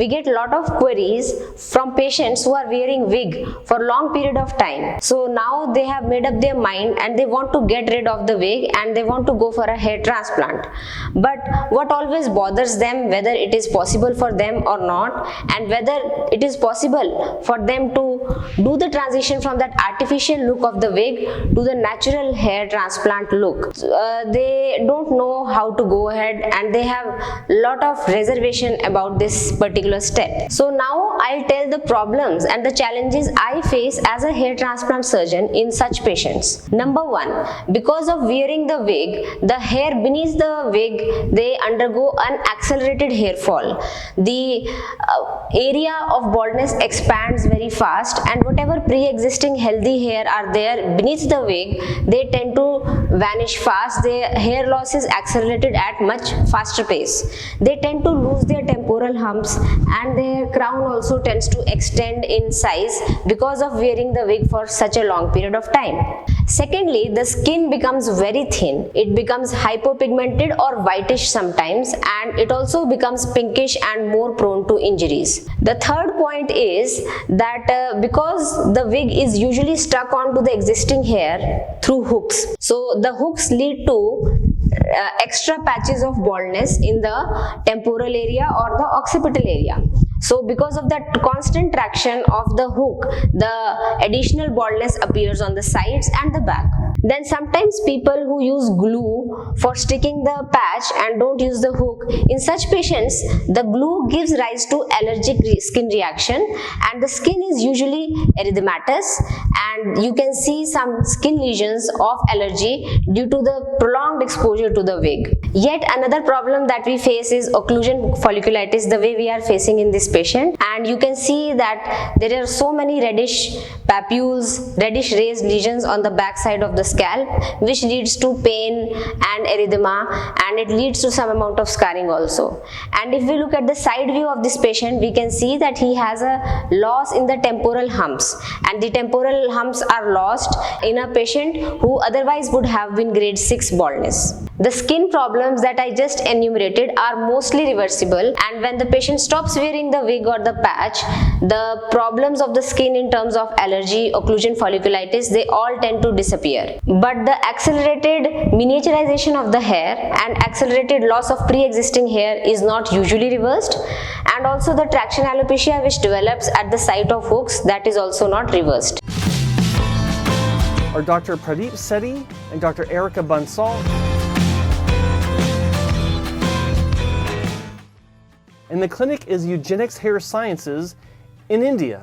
we get a lot of queries from patients who are wearing wig for long period of time. So now they have made up their mind and they want to get rid of the wig and they want to go for a hair transplant. But what always bothers them, whether it is possible for them or not, and whether it is possible for them to do the transition from that artificial look of the wig to the natural hair transplant look. They don't know how to go ahead and they have a lot of reservation about this particular step. So now I'll tell the problems and the challenges I face as a hair transplant surgeon in such patients. Number one, because of wearing the wig, the hair beneath the wig, they undergo an accelerated hair fall. The area of baldness expands very fast, and whatever pre-existing healthy hair are there beneath the wig, they tend to vanish fast. Their hair loss is accelerated at much faster pace. They tend to lose their temporal humps and their crown also tends to extend in size because of wearing the wig for such a long period of time. Secondly, the skin becomes very thin. It becomes hypopigmented or whitish sometimes, and it also becomes pinkish and more prone to injuries. The third point is that because the wig is usually stuck onto the existing hair through hooks, so the hooks lead to extra patches of baldness in the temporal area or the occipital area. So because of that constant traction of the hook, the additional baldness appears on the sides and the back. Then sometimes people who use glue for sticking the patch and don't use the hook, in such patients the glue gives rise to allergic skin reaction and the skin is usually erythematous and you can see some skin lesions of allergy due to the prolonged exposure to the wig. Yet another problem that we face is occlusion folliculitis, the way we are facing in this patient, and you can see that there are so many reddish papules, reddish raised lesions on the back side of the scalp, which leads to pain and erythema, and it leads to some amount of scarring also. And if we look at the side view of this patient, we can see that he has a loss in the temporal humps, and the temporal humps are lost in a patient who otherwise would have been grade 6 baldness. The skin problems that I just enumerated are mostly reversible, and when the patient stops wearing the wig or the patch, the problems of the skin in terms of allergy, occlusion folliculitis, they all tend to disappear. But the accelerated miniaturization of the hair and accelerated loss of pre-existing hair is not usually reversed, and also the traction alopecia which develops at the site of hooks, that is also not reversed. Are Dr. Pradeep Sethi and Dr. Erica Bansal. And the clinic is Eugenics Hair Sciences in India.